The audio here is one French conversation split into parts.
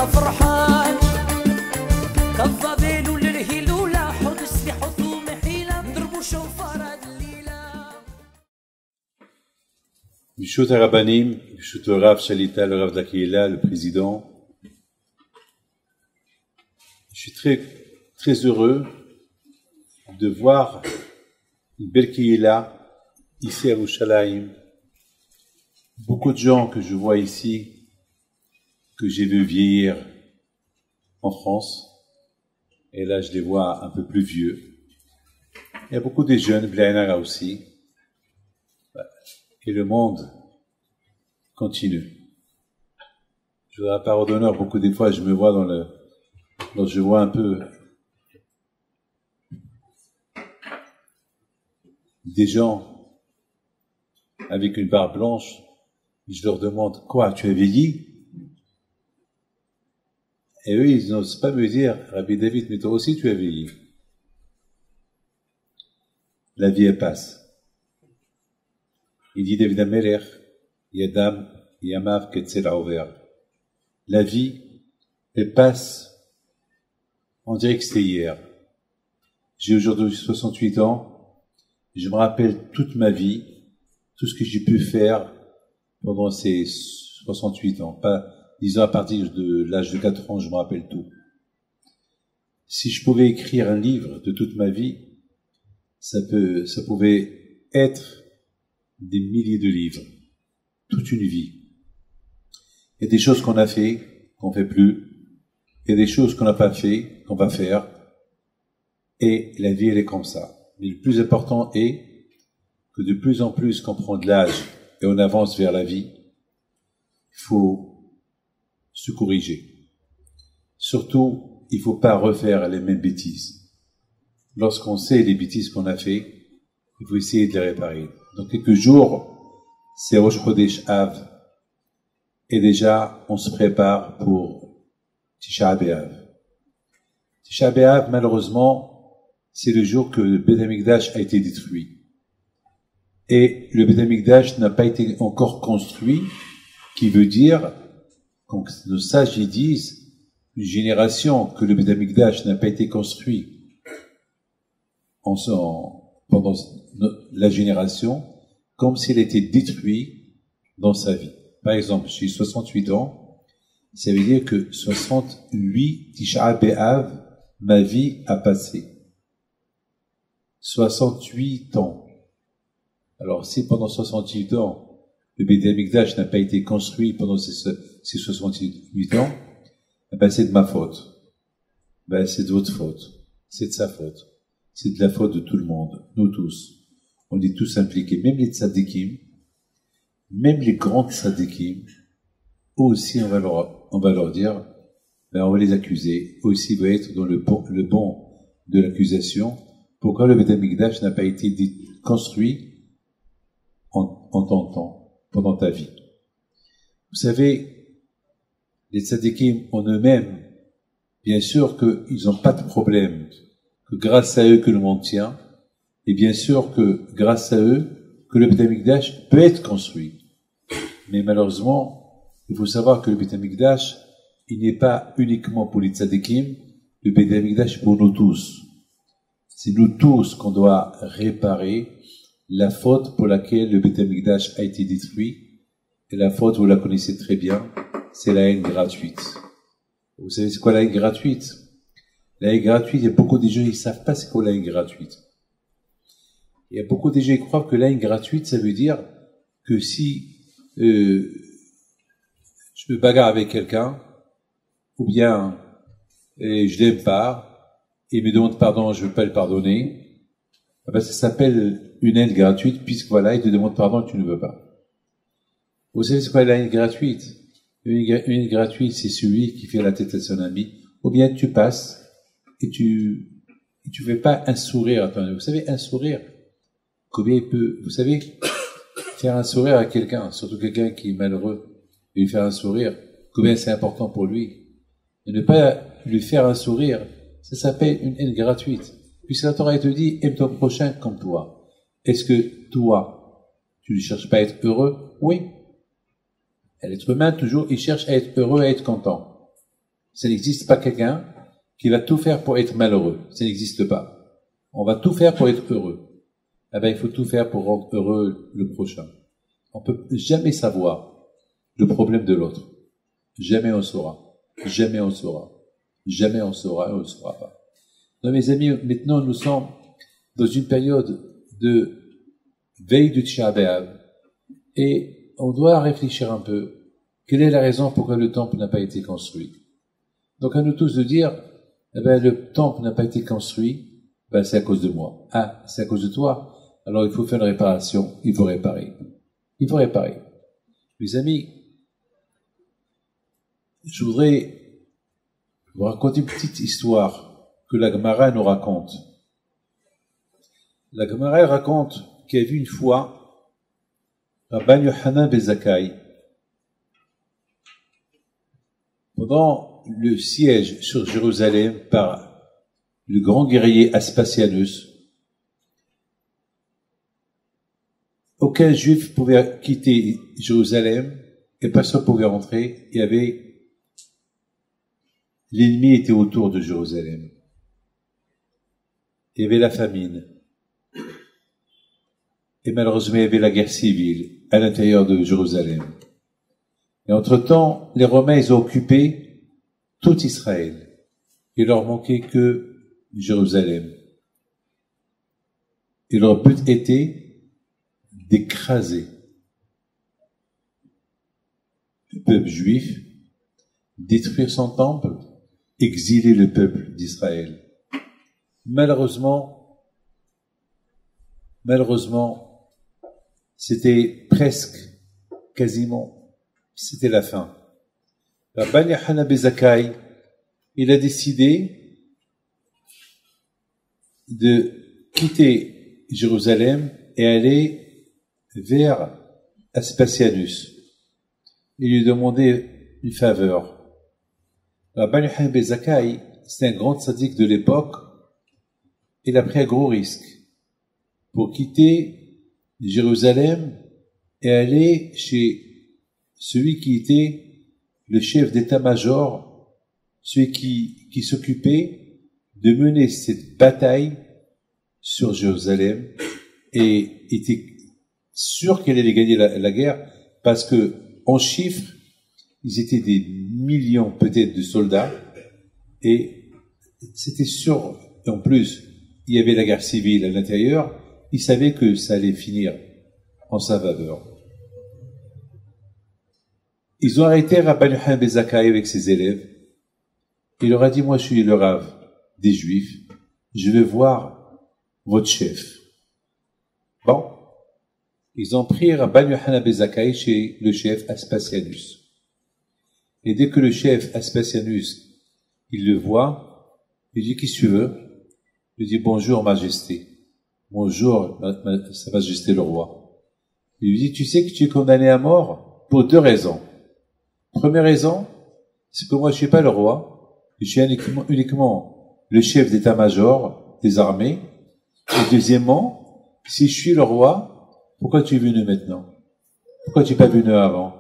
فرحان كالظبيل للهلولة حط السلاح حطوم حيلة نضربوا شوفار هاد الليلة. Bishut Harabanim, Bishut le Rav Shalita, le Rav de la Kehila, le président. Je suis très heureux de voir une belle Kehila ici à Yerushalayim. Beaucoup de gens que je vois ici, que j'ai vu vieillir en France, et là je les vois un peu plus vieux. Il y a beaucoup de jeunes, Blainara aussi, et le monde continue. Je voudrais pas redonner beaucoup des fois, je me vois je vois un peu des gens avec une barbe blanche. Je leur demande, quoi, tu as vieilli? Et eux, ils n'osent pas me dire, Rabbi David, mais toi aussi tu as vieilli. La vie, elle passe. Il dit David Ameler, Yadam, Yamav, Ketzel Aover. La vie, elle passe, on dirait que c'était hier. J'ai aujourd'hui 68 ans, je me rappelle toute ma vie, tout ce que j'ai pu faire pendant ces 68 ans. Pas, disons à partir de l'âge de 4 ans, je me rappelle tout. Si je pouvais écrire un livre de toute ma vie, ça pouvait être des milliers de livres. Toute une vie. Il y a des choses qu'on a fait, qu'on fait plus. Il y a des choses qu'on n'a pas fait, qu'on va faire. Et la vie, elle est comme ça. Mais le plus important est que de plus en plus qu'on prend de l'âge et on avance vers la vie, il faut se corriger. Surtout, il ne faut pas refaire les mêmes bêtises. Lorsqu'on sait les bêtises qu'on a fait, il faut essayer de les réparer. Dans quelques jours, c'est Rosh Chodesh Av. Et déjà, on se prépare pour Tisha B'Av. Tisha B'Av, malheureusement, c'est le jour que le Beth Amikdash a été détruit. Et le Beth Amikdash n'a pas été encore construit, qui veut dire, quand nos sages y disent, une génération que le Beth Amikdash n'a pas été construit pendant la génération, comme s'il était détruit dans sa vie. Par exemple, j'ai 68 ans, ça veut dire que 68 Tisha B'Av, ma vie a passé. 68 ans. Alors, si pendant 68 ans, le Beth Amikdash n'a pas été construit pendant ces 68 ans, eh ben, c'est de ma faute. Ben, c'est de votre faute. C'est de sa faute. C'est de la faute de tout le monde. Nous tous. On est tous impliqués. Même les tzadikim, même les grands tzadikim, eux aussi, on va leur dire, ben, on va les accuser. Eux aussi, vont être dans le bon de l'accusation. Pourquoi le Beth Amikdash n'a pas été construit en ton temps, pendant ta vie? Vous savez, les tzadikim en eux-mêmes, bien sûr qu'ils n'ont pas de problème, que grâce à eux que le monde tient, et bien sûr que grâce à eux que le Beth Amikdash peut être construit. Mais malheureusement, il faut savoir que le Beth Amikdash, il n'est pas uniquement pour les tzadikim, le Beth Amikdash pour nous tous. C'est nous tous qu'on doit réparer la faute pour laquelle le Beth Amikdash a été détruit. Et la faute, vous la connaissez très bien, c'est la haine gratuite. Vous savez c'est quoi la haine gratuite? La haine gratuite, il y a beaucoup de gens qui ne savent pas c'est quoi la haine gratuite. Il y a beaucoup de gens qui croient que la haine gratuite, ça veut dire que si je me bagarre avec quelqu'un, ou bien je l'aime pas, et il me demande pardon, je ne veux pas le pardonner, eh ben, ça s'appelle une haine gratuite, puisque voilà, il te demande pardon et tu ne veux pas. Vous savez c'est quoi la haine gratuite? Une haine gratuite, c'est celui qui fait la tête à son ami, ou bien tu passes et tu fais pas un sourire à ton ami. Vous savez, un sourire, combien il peut, vous savez, faire un sourire à quelqu'un, surtout quelqu'un qui est malheureux, et lui faire un sourire, combien c'est important pour lui. Et ne pas lui faire un sourire, ça s'appelle une haine gratuite. Puisque la Torah te dit, aime ton prochain comme toi. Est-ce que toi, tu ne cherches pas à être heureux? Oui. L'être humain, toujours, il cherche à être heureux, à être content. Ça n'existe pas quelqu'un qui va tout faire pour être malheureux. Ça n'existe pas. On va tout faire pour être heureux. Eh ben, il faut tout faire pour rendre heureux le prochain. On peut jamais savoir le problème de l'autre. Jamais on saura. Jamais on saura. Jamais on saura et on ne saura pas. Donc, mes amis, maintenant, nous sommes dans une période de veille du Tisha B'Av et on doit réfléchir un peu. Quelle est la raison pourquoi le temple n'a pas été construit? Donc, à nous tous de dire, eh ben, le temple n'a pas été construit, ben, c'est à cause de moi. Ah, c'est à cause de toi. Alors, il faut faire une réparation. Il faut réparer. Il faut réparer. Mes amis, je voudrais vous raconter une petite histoire que la Gemara nous raconte. La Gemara raconte qu'il y a vu une fois Rabban Yochanan ben Zakkai pendant le siège sur Jérusalem par le grand guerrier Aspasianus. Aucun juif pouvait quitter Jérusalem et personne ne pouvait rentrer. L'ennemi était autour de Jérusalem. Il y avait la famine. Et malheureusement, il y avait la guerre civile à l'intérieur de Jérusalem. Et entre-temps, les Romains, ils ont occupé tout Israël. Il leur manquait que Jérusalem. Et leur but était d'écraser le peuple juif, détruire son temple, exiler le peuple d'Israël. Malheureusement, c'était presque, quasiment, c'était la fin. Rabban Yochanan ben Zakkai, il a décidé de quitter Jérusalem et aller vers Aspasianus. Il lui demandait une faveur. Rabban Yochanan ben Zakkai, c'est un grand tzaddik de l'époque. Il a pris un gros risque pour quitter Jérusalem et aller chez celui qui était le chef d'état-major, celui qui s'occupait de mener cette bataille sur Jérusalem et était sûr qu'elle allait gagner la guerre parce que, en chiffres, ils étaient des millions peut-être de soldats et c'était sûr. Et en plus, il y avait la guerre civile à l'intérieur. Ils savaient que ça allait finir en sa faveur. Ils ont arrêté Rabban Yochanan ben Zakkai avec ses élèves. Il leur a dit, moi je suis le rave des Juifs, je vais voir votre chef. Bon. Ils ont pris Rabban Yochanan ben Zakkai chez le chef Aspasianus. Et dès que le chef Aspasianus, il le voit, il dit, qu'est-ce que tu veux? Il dit, bonjour, majesté. Bonjour, sa majesté le roi. Il lui dit, tu sais que tu es condamné à mort pour deux raisons. Première raison, c'est que moi je suis pas le roi, je suis uniquement le chef d'état-major des armées. Et deuxièmement, si je suis le roi, pourquoi tu es venu maintenant? Pourquoi tu n'es pas venu avant?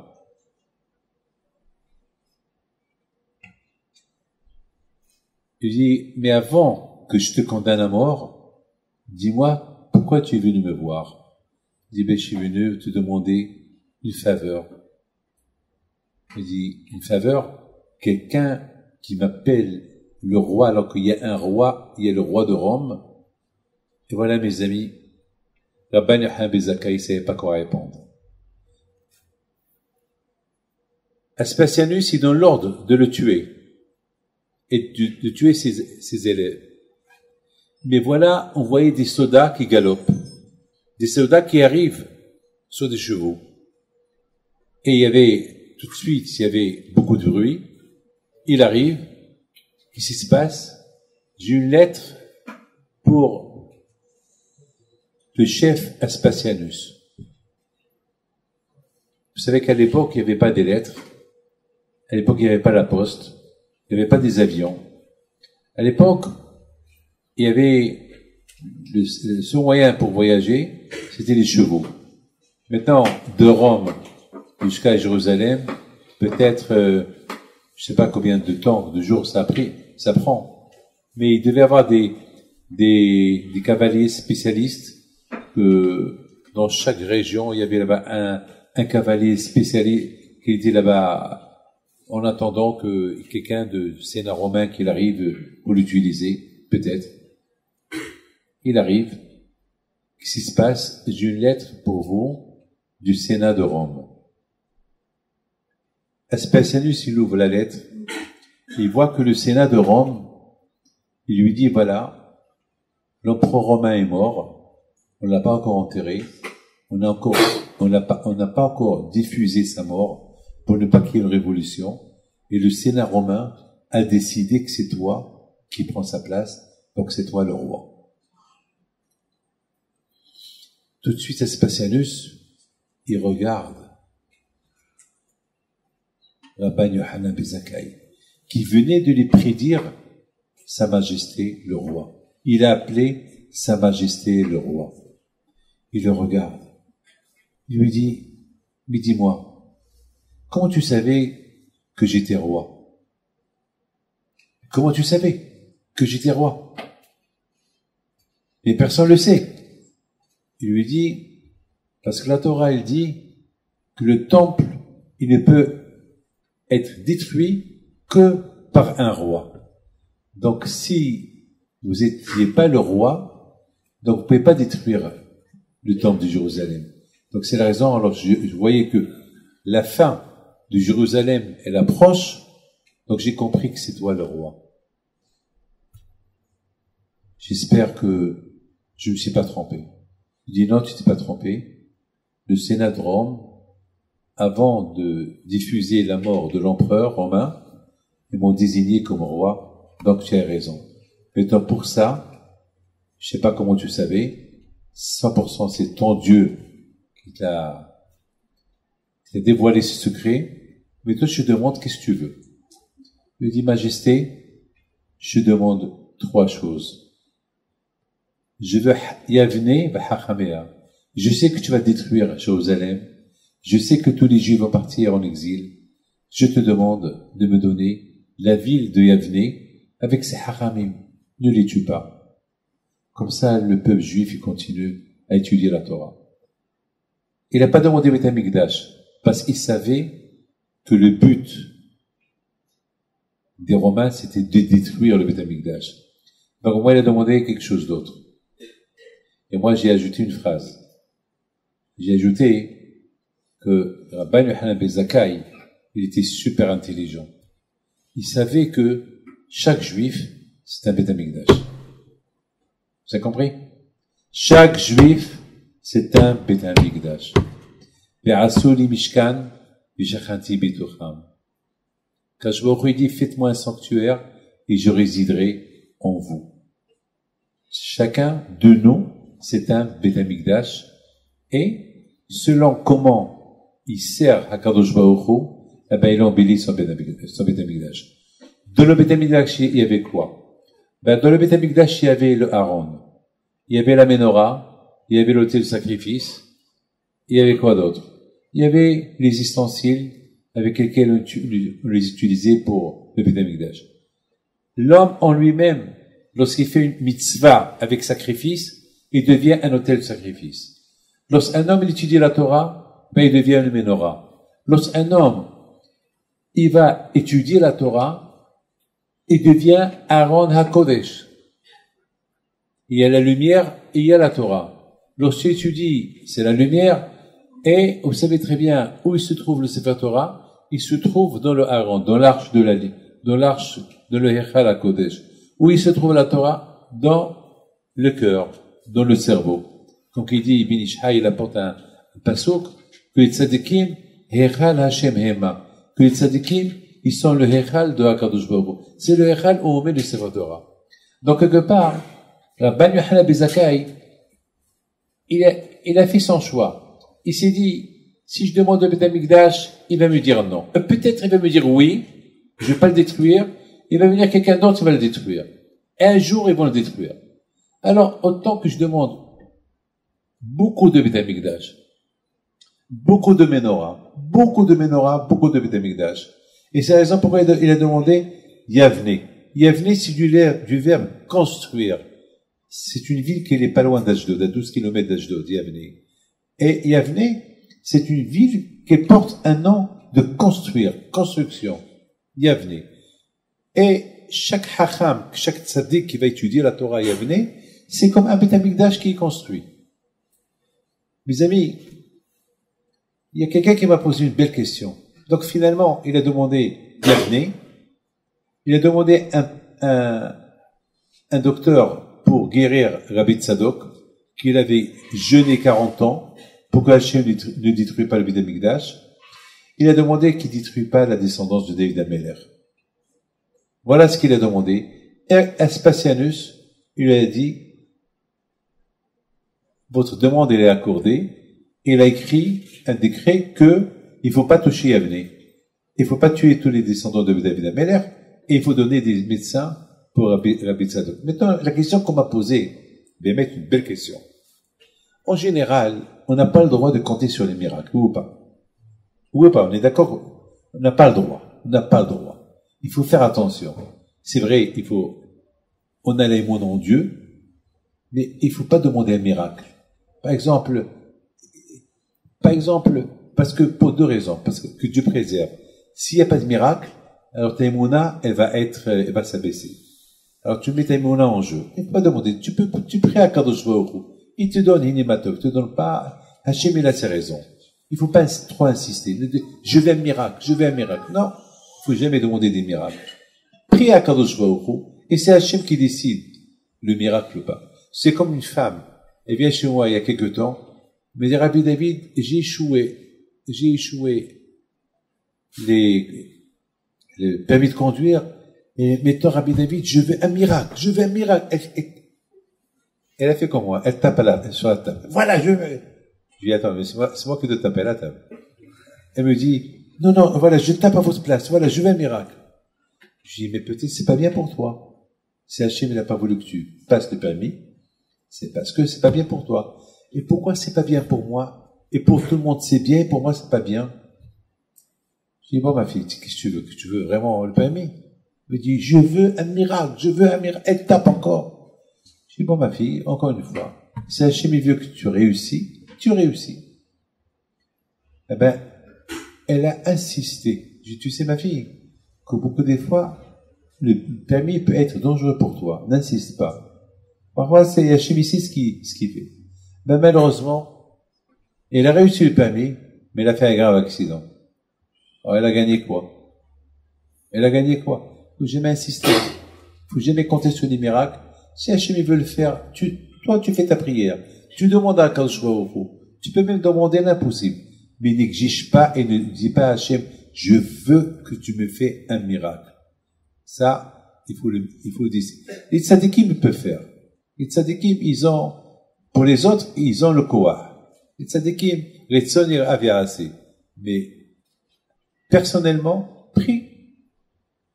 Il dit, mais avant que je te condamne à mort, dis-moi, pourquoi tu es venu me voir? Il dit, ben, je suis venu te demander une faveur. Il dit, une faveur? Quelqu'un qui m'appelle le roi alors qu'il y a un roi, il y a le roi de Rome. Et voilà, mes amis, Rabban Yochanan ben Zakkai ne savait pas quoi répondre. Aspasianus, il donne l'ordre de le tuer et de tuer ses élèves. Mais voilà, on voyait des soldats qui galopent, des soldats qui arrivent sur des chevaux. Et il y avait, tout de suite, il y avait beaucoup de bruit. Il arrive. Qu'est-ce qui se passe? J'ai une lettre pour le chef Aspasianus. Vous savez qu'à l'époque, il n'y avait pas des lettres. À l'époque, il n'y avait pas la poste. Il n'y avait pas des avions. À l'époque, il y avait le seul moyen pour voyager, c'était les chevaux. Maintenant, de Rome jusqu'à Jérusalem, peut-être je sais pas combien de temps, de jours ça prend. Mais il devait y avoir des cavaliers spécialistes que dans chaque région, il y avait là-bas un cavalier spécialiste qui était là-bas en attendant que quelqu'un de Sénat romain qu'il arrive pour l'utiliser, peut-être. Il arrive. Qu'est-ce qui se passe? J'ai une lettre pour vous du Sénat de Rome. Aspasianus, il ouvre la lettre. Il voit que le Sénat de Rome, il lui dit, voilà, l'empereur romain est mort. On l'a pas encore enterré. On n'a pas encore diffusé sa mort pour ne pas qu'il y ait une révolution. Et le Sénat romain a décidé que c'est toi qui prends sa place, donc c'est toi le roi. Tout de suite, Aspasianus, il regarde Rabban Yochanan ben Zakkai, qui venait de lui prédire Sa Majesté le roi. Il a appelé Sa Majesté le roi. Il le regarde. Il lui dit, mais dis-moi, comment tu savais que j'étais roi? Comment tu savais que j'étais roi? Mais personne ne le sait. Il lui dit, parce que la Torah, elle dit que le temple, il ne peut être détruit que par un roi. Donc, si vous n'étiez pas le roi, donc vous ne pouvez pas détruire le temple de Jérusalem. Donc, c'est la raison, alors je voyais que la fin de Jérusalem, elle approche, donc j'ai compris que c'est toi le roi. J'espère que je ne me suis pas trompé. Il dit non, tu t'es pas trompé. Le Sénat de Rome, avant de diffuser la mort de l'empereur romain, ils m'ont désigné comme roi, donc tu as raison. Maintenant pour ça, je sais pas comment tu savais, 100% c'est ton Dieu qui t'a dévoilé ce secret, mais toi je te demande qu'est-ce que tu veux. Il dit, Majesté, je demande 3 choses. Je veux Yavne v'Hachamea. Je sais que tu vas détruire Jérusalem. Je sais que tous les Juifs vont partir en exil. Je te demande de me donner la ville de Yavne avec ses Hachamim. Ne les tue pas. Comme ça, le peuple juif, il continue à étudier la Torah. Il n'a pas demandé Beth Amikdash parce qu'il savait que le but des Romains, c'était de détruire le Beth Amikdash. Donc moi, il a demandé quelque chose d'autre. Et moi, j'ai ajouté une phrase. J'ai ajouté que Rabban Yochanan ben Zakkai, il était super intelligent. Il savait que chaque juif, c'est un Beth Amikdash. Vous avez compris? Chaque juif, c'est un Beth Amikdash. Ve'asuli mishkan, v'shachanti bitucham. Quand je vous dit, faites-moi un sanctuaire et je résiderai en vous. Chacun de nous, c'est un Beth Amikdash, et selon comment il sert à Kadosh Baruch Hu, eh ben, il embellit son Beth Amikdash. Dans le Beth Amikdash, il y avait quoi? Ben, dans le Beth Amikdash, il y avait le Aaron. Il y avait la Ménorah, il y avait l'autel de sacrifice, il y avait quoi d'autre? Il y avait les ustensiles avec lesquels on les utilisait pour le Beth Amikdash. L'homme en lui-même, lorsqu'il fait une mitzvah avec sacrifice, il devient un autel de sacrifice. Lorsqu'un homme il étudie la Torah, ben il devient une Ménorah. Lorsqu'un homme il va étudier la Torah, il devient Aaron HaKodesh. Il y a la lumière et il y a la Torah. Lorsqu'il étudie, c'est la lumière, et vous savez très bien où il se trouve le Sefer Torah. Il se trouve dans le Aaron, dans l'arche de la dans l'arche de le Hechal HaKodesh. Où il se trouve la Torah? Dans le cœur, dans le cerveau. Donc il dit, Ibn Ishai, il apporte un pasuk, que les tzadikim, Hechal Hashem Hema. Que les tzadikim, ils sont le Hechal de HaKadosh Baruch Hu. C'est le Hechal où on met le Sefer Torah. Donc quelque part, Rabban Yochanan ben Zakkai, il a fait son choix. Il s'est dit, si je demande au Beth Amikdash, il va me dire non. Peut-être il va me dire oui, je vais pas le détruire. Il va venir quelqu'un d'autre qui va le détruire. Et un jour, ils vont le détruire. Alors, autant que je demande beaucoup de Beth Amikdash, beaucoup de Ménorah, beaucoup de Beth Amikdash, Et c'est la raison pourquoi il a demandé Yavne. Yavne, c'est du verbe construire. C'est une ville qui n'est pas loin d'Ashdod, à 12 km d'Ashdod, Yavne. Et Yavne, c'est une ville qui porte un nom de construire, construction. Yavne. Et chaque hacham, chaque tzaddik qui va étudier la Torah Yavne, c'est comme un Beth Amikdash qui est construit. Mes amis, il y a quelqu'un qui m'a posé une belle question. Donc finalement, il a demandé Yavne, il a demandé un docteur pour guérir Rabbi Tzadok, qu'il avait jeûné 40 ans pour que Hachem ne détruise pas le Beth Amikdash. Il a demandé qu'il ne détruise pas la descendance de David HaMelech. Voilà ce qu'il a demandé. Et Aspasianus, il lui a dit, votre demande, elle est accordée. Il a écrit un décret que il faut pas toucher Yavne. Il faut pas tuer tous les descendants de David HaMelech. Et il faut donner des médecins pour Rabbi Tzadok. Maintenant, la question qu'on m'a posée, je vais mettre une belle question. En général, on n'a pas le droit de compter sur les miracles, ou pas? Ou pas, on est d'accord? On n'a pas le droit. On n'a pas le droit. Il faut faire attention. C'est vrai, on a l'amour en Dieu, mais il faut pas demander un miracle. Par exemple, parce que, pour deux raisons, parce que Dieu préserve. S'il n'y a pas de miracle, alors ta émouna, elle va s'abaisser. Alors tu mets ta émouna en jeu. Il ne faut pas demander. Tu pries à Kadosh Baruch Hu. Il te donne, il ne te donne pas. Hachem, il a ses raisons. Il ne faut pas trop insister. Je veux un miracle, je veux un miracle. Non, il ne faut jamais demander des miracles. Prie à Kadosh Baruch Hu, et c'est Hachem qui décide le miracle ou pas. C'est comme une femme. Elle vient chez moi il y a quelque temps. Elle me dit, Rabbi David, j'ai échoué le permis de conduire. Et maintenant, Rabbi David, je veux un miracle. Elle a fait comme moi. Elle tape sur la table. Voilà, je veux. Je lui dis, attends, mais c'est moi qui dois taper à la table. Elle me dit, non, voilà, je tape à votre place. Voilà, je veux un miracle. Je dis, mais peut-être c'est pas bien pour toi. Si Hachem n'a pas voulu que tu passes le permis, c'est parce que c'est pas bien pour toi. Et pourquoi c'est pas bien pour moi? Et pour tout le monde c'est bien, et pour moi c'est pas bien. Je dis, bon, ma fille, qu'est-ce que tu veux? Que tu veux vraiment le permis? Elle me dit, je veux un miracle. Elle tape encore. Je dis, bon, ma fille, encore une fois, si Hachem veut que tu réussis, tu réussis. Eh ben, elle a insisté. Je dis, tu sais, ma fille, que beaucoup des fois, le permis peut être dangereux pour toi. N'insiste pas. Parfois, c'est Hachem ici ce qu'il fait. Ben, malheureusement, elle a réussi le permis, mais elle a fait un grave accident. Alors, elle a gagné quoi? Faut jamais insister. Faut jamais compter sur les miracles. Si Hachem veut le faire, toi, tu fais ta prière. Tu demandes à Kadosh Baruch Hu. Tu peux même demander l'impossible. Mais n'exige pas et ne dis pas à Hachem, je veux que tu me fais un miracle. Ça, il faut dire. Les tzadikim peuvent faire. Les tzadikim, pour les autres, ils ont le koah. Les tzadikim, les tzonir aviarasé. Mais, personnellement, prie.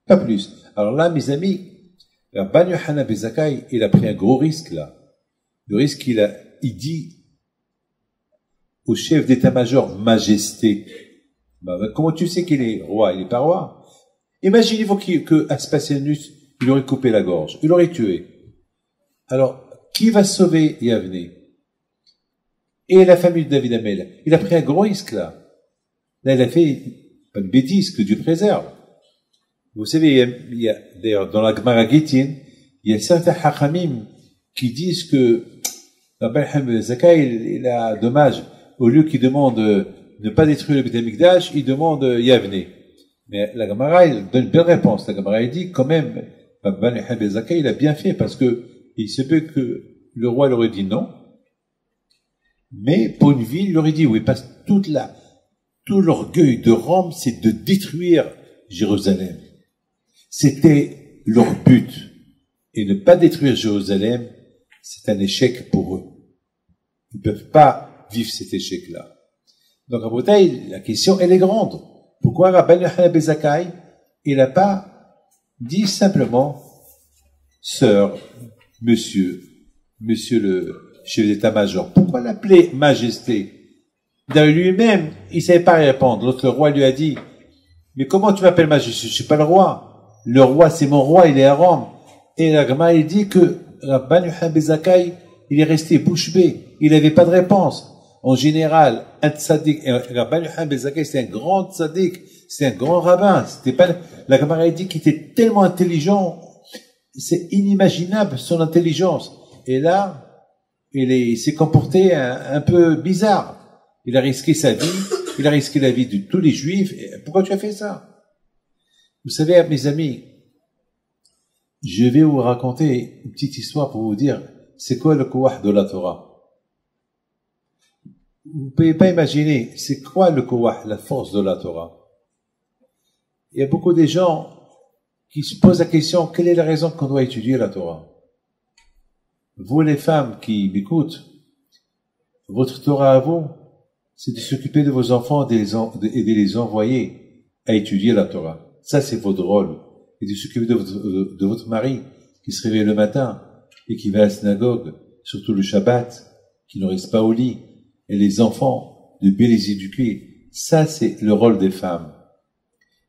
Pas plus. Alors là, mes amis, Rabban Yochanan ben Zakkai, il a pris un gros risque, là. Le risque il dit au chef d'état-major, Majesté. Comment tu sais qu'il est roi? Il est pas roi. Imaginez-vous que Aspasianus, il aurait coupé la gorge. Il l'aurait tué. Alors, qui va sauver Yavne? Et la famille de David HaMelech. Il a pris un gros risque, là. Là, il a fait pas une bêtise, que Dieu préserve. Vous savez, il y a d'ailleurs, dans la Gemara Gittin, il y a certains hachamim qui disent que Rabban Yochanan ben Zakkai, il a dommage. Au lieu qu'il demande de ne pas détruire le Beth Amikdash, il demande Yavne. Mais la Gemara, il donne une belle réponse. La Gemara, il dit, quand même, Rabban Yochanan ben Zakkai, il a bien fait, parce que il se peut que le roi leur aurait dit non. Mais pour une ville, il aurait dit oui, parce que tout l'orgueil de Rome, c'est de détruire Jérusalem. C'était leur but. Et ne pas détruire Jérusalem, c'est un échec pour eux. Ils ne peuvent pas vivre cet échec-là. Donc, à Botaï, la question, elle est grande. Pourquoi Rabban Yochanan ben Zakkai, il n'a pas dit simplement, sœur, monsieur le chef d'état-major, pourquoi l'appeler Majesté? D'ailleurs, lui-même, il ne savait pas répondre. L'autre roi lui a dit, Mais comment tu m'appelles magicien? Je suis pas le roi. Le roi, c'est mon roi, il est à Rome. Et la Gemara, il dit que Rabban Yochanan ben Zakkai, il est resté bouche bée. Il n'avait pas de réponse. En général, un tzaddik, Rabban Yochanan ben Zakkai, c'était un grand tzaddik, c'était un grand rabbin. C'était pas, la Gemara, il dit qu'il était tellement intelligent, c'est inimaginable son intelligence. Et là, il s'est comporté un peu bizarre. Il a risqué sa vie, il a risqué la vie de tous les juifs. Et pourquoi tu as fait ça? Vous savez, mes amis, je vais vous raconter une petite histoire pour vous dire c'est quoi le kouah de la Torah. Vous ne pouvez pas imaginer c'est quoi le kouah, la force de la Torah. Il y a beaucoup de gens qui se posent la question quelle est la raison qu'on doit étudier la Torah. Vous les femmes qui m'écoutent, votre Torah à vous, c'est de s'occuper de vos enfants et de les envoyer à étudier la Torah. Ça, c'est votre rôle. Et de s'occuper de votre mari qui se réveille le matin et qui va à la synagogue, surtout le Shabbat, qui ne reste pas au lit, et les enfants, de bien les éduquer. Ça, c'est le rôle des femmes.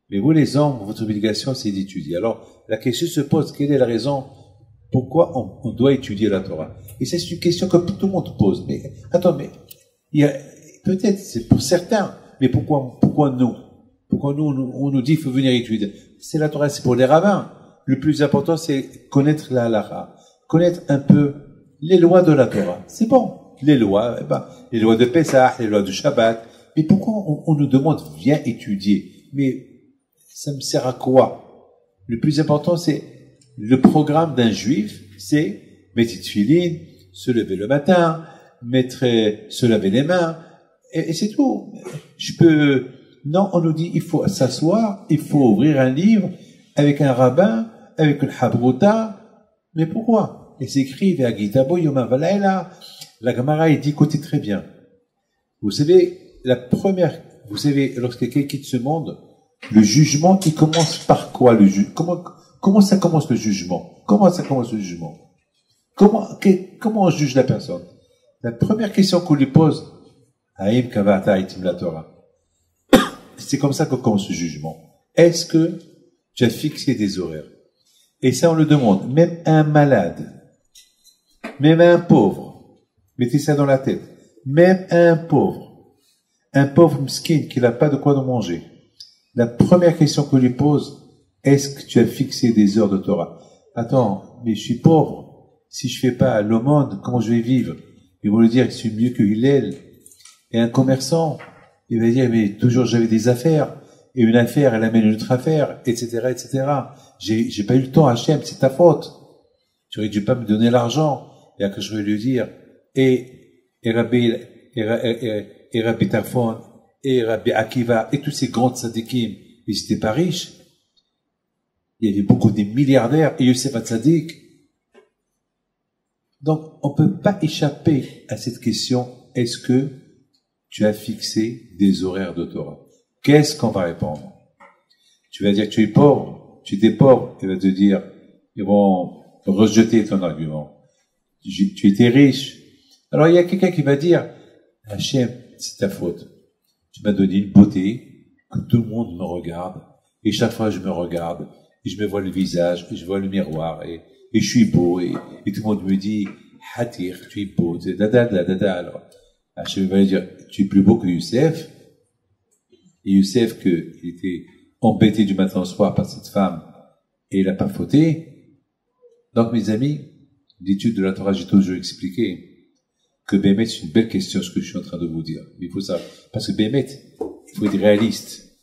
Mais vous, les hommes, votre obligation, c'est d'étudier. Alors, la question se pose, quelle est la raison pourquoi on doit étudier la Torah? Et c'est une question que tout le monde pose. Mais, attends, mais, peut-être, c'est pour certains, mais pourquoi nous? Pourquoi on nous dit qu'il faut venir étudier? C'est la Torah, c'est pour les rabbins. Le plus important, c'est connaître la halakha, connaître un peu les lois de la Torah. C'est bon. Les lois, les lois de Pessah, les lois de Shabbat. Mais pourquoi on nous demande, viens étudier? Mais ça me sert à quoi? Le plus important, c'est le programme d'un juif, c'est mettre tefillin, se lever le matin, se laver les mains, et c'est tout. Non, on nous dit, il faut s'asseoir, il faut ouvrir un livre avec un rabbin, avec une habruta. Mais pourquoi? Et c'est écrit, Ve'agitabo yoma valayla. La Gemara, il dit, écoutez très bien. Vous savez, lorsque quelqu'un quitte ce monde, le jugement, il commence par quoi, le jugement? Comment ça commence le jugement? Comment on juge la personne? La première question qu'on lui pose, Haïm kavata itim la Torah. C'est comme ça qu'on commence le jugement. Est-ce que tu as fixé des horaires? Et ça, on le demande. Même à un malade, même à un pauvre, mettez ça dans la tête. Même à un pauvre mskin qui n'a pas de quoi manger. La première question qu'on lui pose, est-ce que tu as fixé des heures de Torah? Attends, mais je suis pauvre. Si je fais pas l'aumône, comment je vais vivre? Ils vont lui dire que je suis mieux que Hillel. Et un commerçant, il va dire, mais toujours j'avais des affaires. Et une affaire, elle amène une autre affaire, etc., etc. J'ai pas eu le temps, Hachem, c'est ta faute. Tu aurais dû pas me donner l'argent. Et après, je vais lui dire, et Rabbi Tarfon, et Rabbi Akiva, et tous ces grands tzadikim, ils n'étaient pas riches. Il y avait beaucoup de milliardaires, et Yosef Hatzadik. Donc, on peut pas échapper à cette question, est-ce que tu as fixé des horaires de Torah? Qu'est-ce qu'on va répondre? Tu vas dire que tu es pauvre, tu étais pauvre, il va te dire, ils vont rejeter ton argument. Tu étais riche. Alors il y a quelqu'un qui va dire, Hachem, c'est ta faute. Tu m'as donné une beauté, que tout le monde me regarde, et chaque fois je me regarde, et je me vois le visage, et je vois le miroir, et je suis beau, et tout le monde me dit, Hatir, tu es beau, c'est dada. Alors, Hachem va lui dire, tu es plus beau que Youssef. Et Youssef, il était embêté du matin au soir par cette femme, et il n'a pas fauté. Donc, mes amis, l'étude de la Torah, j'ai toujours expliqué que Bémet, c'est une belle question, ce que je suis en train de vous dire. Mais il faut ça, parce que Bémet, il faut être réaliste.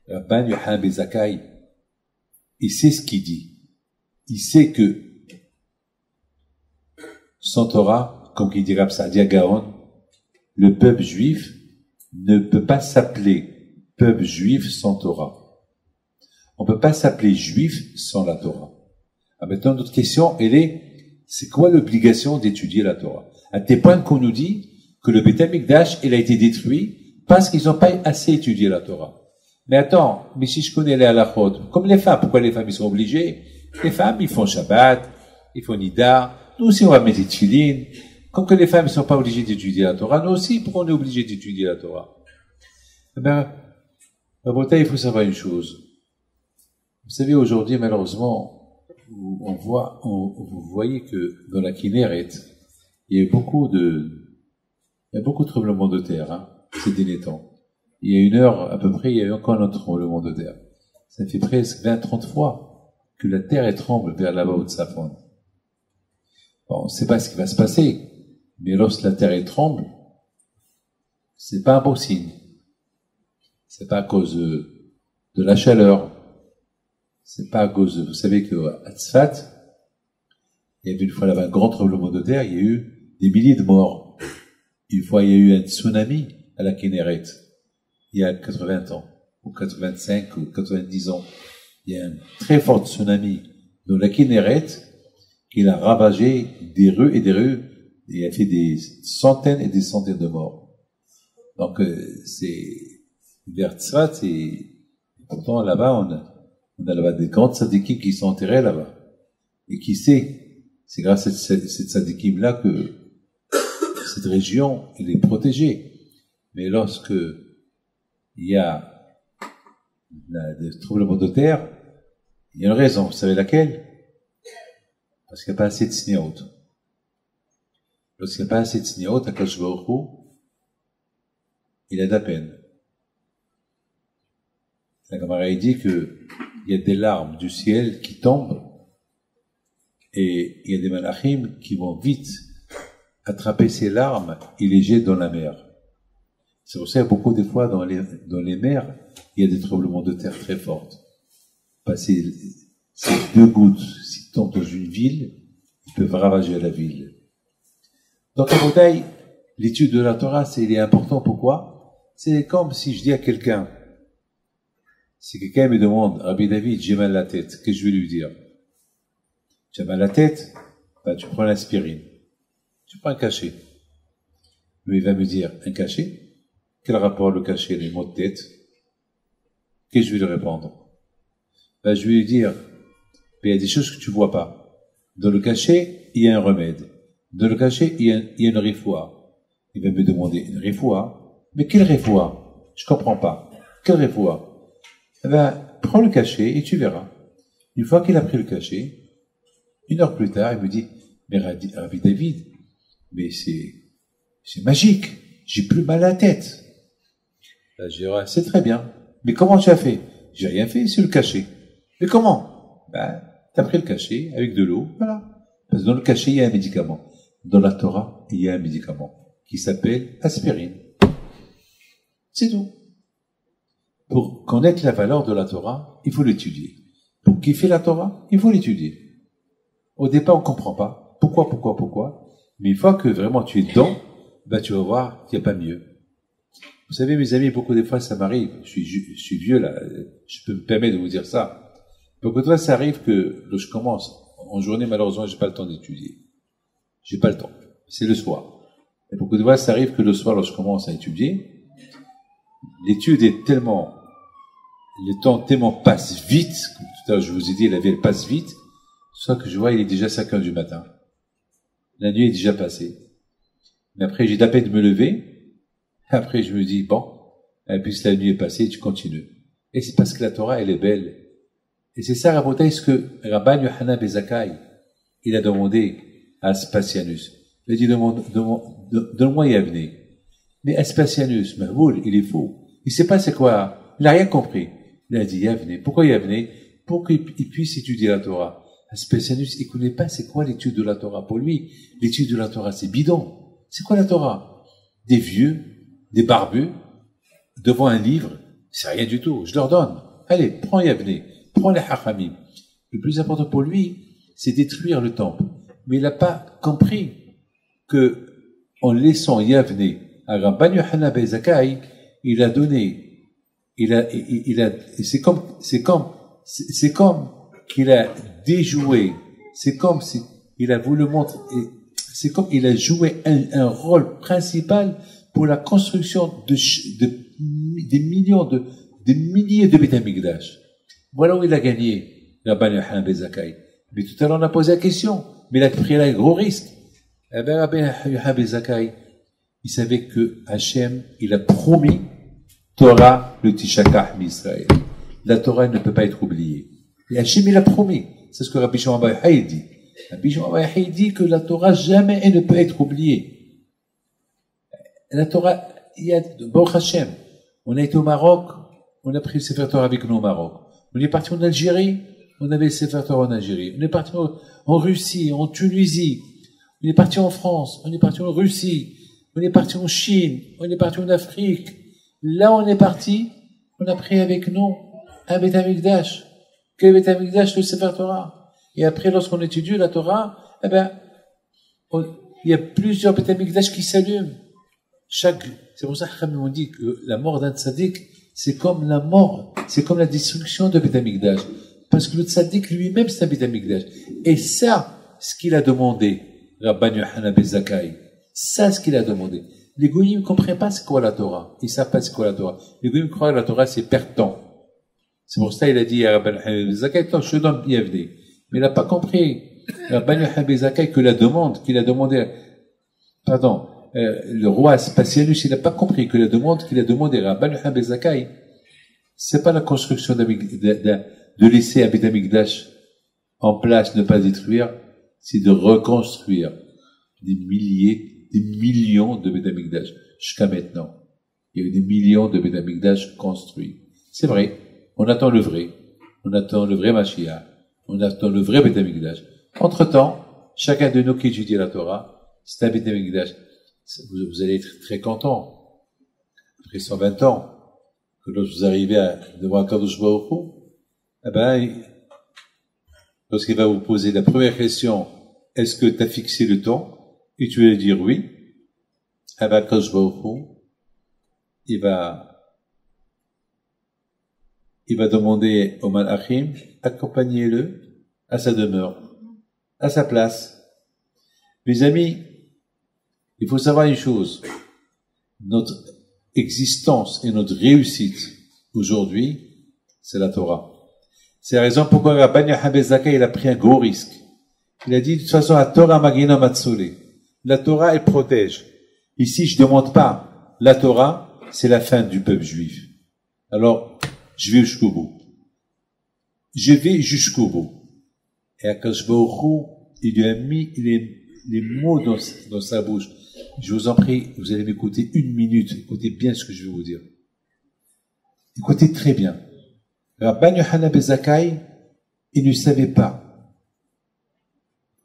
Rabban Yochanan ben Zakkai, il sait ce qu'il dit. Il sait que sans Torah, comme il dit Rab Saadia Gaon, le peuple juif ne peut pas s'appeler peuple juif sans Torah. On ne peut pas s'appeler juif sans la Torah. Alors maintenant, notre question, c'est quoi l'obligation d'étudier la Torah? À tel point qu'on nous dit que le Beit HaMikdash, il a été détruit parce qu'ils n'ont pas assez étudié la Torah. Mais attends, mais si je connais les halachot, comme les femmes, pourquoi les femmes, ils sont obligées? Les femmes, ils font Shabbat, ils font Nida, nous aussi on va mettre tefillin. Comme que les femmes ne sont pas obligées d'étudier la Torah, nous aussi, pourquoi on est obligé d'étudier la Torah? Eh ben, Rabotai, il faut savoir une chose. Vous savez, aujourd'hui, malheureusement, vous voyez que dans la Kinneret, il y a beaucoup de tremblements de terre, hein, ces derniers temps. Il y a 1 heure, à peu près, il y a eu encore un tremblement de terre. Ça fait presque 20-30 fois que la terre elle tremble vers là-bas au Tsafon. Bon, on ne sait pas ce qui va se passer, mais lorsque la terre elle tremble, c'est pas un beau signe. C'est pas à cause de la chaleur. C'est pas à cause vous savez qu'à Tzfat, il y avait une fois là-bas un grand tremblement de terre, il y a eu des milliers de morts. Une fois, il y a eu un tsunami à la Kinneret, il y a 80 ans, ou 85, ou 90 ans. Il y a un très fort tsunami dans la Kinneret, qui a ravagé des rues et des rues, et a fait des centaines et des centaines de morts. Donc, c'est vers Tzfat, et pourtant là-bas, on a là-bas des grandes tzadikim qui sont enterrés là-bas. Et qui sait, c'est grâce à cette tzadikim-là que cette région, elle est protégée. Mais lorsque il y a des tremblements de terre, il y a une raison. Vous savez laquelle? Parce qu'il n'y a pas assez de tsniot. Lorsqu'il n'y a pas assez de tsniot, Akadosh Baruch Hu, il a de la peine. La Gemara dit que il y a des larmes du ciel qui tombent et il y a des malachim qui vont vite attraper ces larmes et les jeter dans la mer. C'est pour ça que beaucoup des fois dans les mers, il y a des tremblements de terre très forts. Passer ces 2 gouttes, s'ils tombent dans une ville, ils peuvent ravager la ville. Donc, à Botaï, l'étude de la Torah, il est important. Pourquoi? C'est comme si je dis à quelqu'un, si quelqu'un me demande, Rabbi David, j'ai mal à la tête, qu'est-ce que je vais lui dire? Tu as mal à la tête? Ben, tu prends l'aspirine. Tu prends un cachet. Mais il va me dire, un cachet? Quel rapport le cachet, les maux de tête? Qu'est-ce que je vais lui répondre? Ben, je vais lui dire, ben, il y a des choses que tu vois pas. Dans le cachet, il y a un remède. Dans le cachet, il y a une rifoua. Il va me demander, une rifoua? Mais quelle rifoua? Je comprends pas. Quelle rifoua? Eh ben, prends le cachet et tu verras. Une fois qu'il a pris le cachet, 1 heure plus tard, il me dit, mais Rabbi David, mais c'est magique, j'ai plus mal à la tête. Là, je dirais, c'est très bien. Mais comment tu as fait? J'ai rien fait, c'est le cachet. Mais comment? Ben, t'as pris le cachet avec de l'eau, voilà. Parce que dans le cachet, il y a un médicament. Dans la Torah, il y a un médicament qui s'appelle aspirine. C'est tout. Pour connaître la valeur de la Torah, il faut l'étudier. Pour kiffer la Torah, il faut l'étudier. Au départ, on comprend pas. Pourquoi? Mais une fois que vraiment tu es dedans, ben tu vas voir qu'il n'y a pas mieux. Vous savez, mes amis, beaucoup de fois, ça m'arrive. Je suis vieux, là. Je peux me permettre de vous dire ça. Beaucoup de fois, ça arrive que, lorsque je commence, en journée, malheureusement, j'ai pas le temps d'étudier. J'ai pas le temps. C'est le soir. Et beaucoup de fois, ça arrive que le soir, lorsque je commence à étudier, l'étude est tellement, le temps tellement passe vite, comme tout à l'heure je vous ai dit, la vie elle passe vite, soit que je vois il est déjà 5 heures du matin. La nuit est déjà passée. Mais après j'ai de la peine de me lever, après je me dis, bon, et puis la nuit est passée, tu continues. Et c'est parce que la Torah elle est belle. Et c'est ça, Rabotai, ce que Rabban Yohanan ben Zakkai, il a demandé à Aspasianus. Il a dit, donne-moi Yavne. Mais Aspasianus, Mahmoud, il est faux. Il sait pas c'est quoi. Il n'a rien compris. Il a dit Yavne. Pourquoi Yavne? Pour qu'il puisse étudier la Torah. Aspasianus, il connaît pas c'est quoi l'étude de la Torah. Pour lui, l'étude de la Torah, c'est bidon. C'est quoi la Torah? Des vieux, des barbus, devant un livre, c'est rien du tout. Je leur donne. Allez, prends Yavne. Prends les Hachamim. Le plus important pour lui, c'est détruire le temple. Mais il n'a pas compris que, en laissant Yavne à Rabban Yohanan ben Zakkai, il a donné, c'est comme qu'il a déjoué, c'est comme si il a voulu montrer, c'est comme il a joué un rôle principal pour la construction des milliers de Beit HaMikdash. Voilà où il a gagné, Rabban Yohanan ben Zakkai. Mais tout à l'heure, on a posé la question, mais il a pris un gros risque. Eh ben, Rabban Yohanan ben Zakkai, il savait que Hachem, il a promis Torah, le Tishakah Israël. La Torah ne peut pas être oubliée. Et Hachem, il a promis. C'est ce que Rabbi Shimon Bar Yochai dit. Rabbi Shimon Bar Yochai dit que la Torah jamais elle ne peut être oubliée. La Torah, il y a, Baruch Hashem, on a été au Maroc, on a pris le Sefer Torah avec nous au Maroc. On est parti en Algérie, on avait le Sefer Torah en Algérie. On est parti en Russie, en Tunisie. On est parti en France, on est parti en Russie. On est parti en Chine, on est parti en Afrique. Là, on est parti, on a pris avec nous un Beth Amikdash. Quel Beth Amikdash? Le Sefer Torah. Et après, lorsqu'on étudie la Torah, il y a plusieurs Beth Amikdash qui s'allument. C'est pour ça qu'on dit que la mort d'un tzaddik, c'est comme la mort, c'est comme la destruction de Beth Amikdash. Parce que le tzaddik lui-même, c'est un Beth Amikdash. Et ça, ce qu'il a demandé, Rabban Yochanan ben Zakkai, ça, ce qu'il a demandé. Les goyim ne comprennent pas c'est quoi la Torah. Ils ne savent pas c'est quoi la Torah. Les goyim croient que la Torah, c'est perdant. C'est pour ça qu'il a dit à Rabban Yochanan ben Zakkai, je te donne bienvenue. Mais il n'a pas compris. Rabban Yochanan ben Zakkai qu'il a demandé, le roi Aspasianus, il n'a pas compris que la demande qu'il a demandé à Rabban Yochanan ben Zakkai, c'est pas la construction de laisser un Beth Amikdash en place, ne pas détruire, c'est de reconstruire des millions de Beth Amikdash jusqu'à maintenant. Il y a eu des millions de Beth Amikdash construits. C'est vrai. On attend le vrai. On attend le vrai Mashiach. On attend le vrai Beth Amikdash. Entre-temps, chacun de nous qui étudie la Torah, c'est un Beth Amikdash. Vous allez être très content. Après 120 ans, que lorsque vous arrivez devant Kadosh Baruch Hu, lorsqu'il va vous poser la première question, est-ce que tu as fixé le temps? Et tu vas lui dire oui. Kadosh Baruch Hu, il va demander au Malachim, accompagnez-le à sa demeure, à sa place. Mes amis, il faut savoir une chose. Notre existence et notre réussite aujourd'hui, c'est la Torah. C'est la raison pourquoi Rabban Yochanan ben Zakkai, il a pris un gros risque. Il a dit, de toute façon, la Torah Magina Matzolé. La Torah, elle protège. Ici, je ne demande pas. La Torah, c'est la fin du peuple juif. Alors, je vais jusqu'au bout. Je vais jusqu'au bout. Et Akash Baruch Hu, il lui a mis les mots dans sa bouche. Je vous en prie, vous allez m'écouter 1 minute. Écoutez bien ce que je vais vous dire. Écoutez très bien. Rabban Yochanan ben Zakkai, il ne savait pas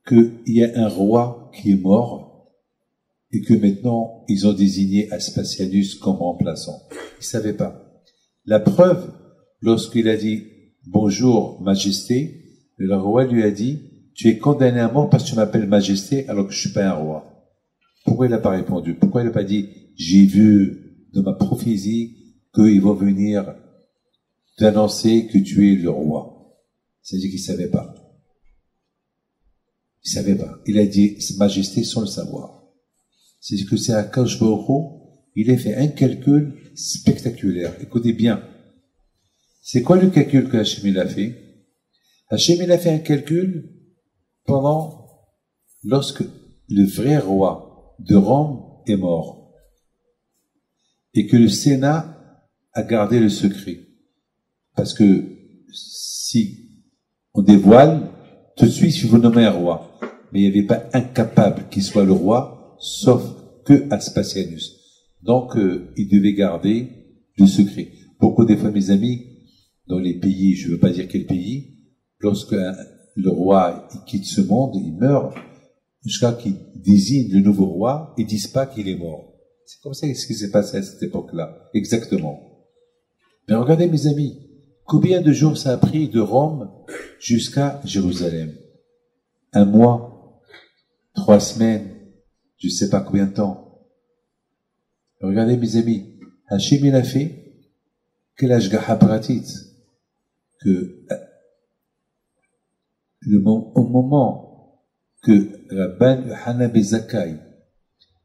qu'il y a un roi qui est mort et que maintenant ils ont désigné Aspasianus comme remplaçant. Il ne savait pas. La preuve, lorsqu'il a dit bonjour majesté, le roi lui a dit tu es condamné à mort parce que tu m'appelles majesté alors que je suis pas un roi. Pourquoi il n'a pas répondu? Pourquoi il n'a pas dit j'ai vu de ma prophétie qu'ils vont venir t'annoncer que tu es le roi? C'est-à-dire qu'il savait pas. Il savait pas. Il a dit majesté sans le savoir. C'est-à-dire que c'est Akash Baruch Hu, il a fait un calcul spectaculaire. Écoutez bien. C'est quoi le calcul que Hachem il a fait? Hachem il a fait un calcul lorsque le vrai roi de Rome est mort et que le Sénat a gardé le secret. Parce que si on dévoile, tout de suite, il faut nommer un roi. Mais il n'y avait pas incapable qui soit le roi, sauf que Aspasianus. Donc, il devait garder le secret. Beaucoup des fois, mes amis, dans les pays, je ne veux pas dire quel pays, lorsque le roi il quitte ce monde, il meurt, jusqu'à qu'il désigne le nouveau roi, ils disent pas qu'il est mort. C'est comme ça ce qui s'est passé à cette époque-là. Exactement. Mais regardez, mes amis, combien de jours ça a pris de Rome jusqu'à Jérusalem? 1 mois, 3 semaines, je ne sais pas combien de temps. Regardez, mes amis, Hachem il a fait que l'ashgaha pratit, que au moment que Rabban Yochanan ben Zakkai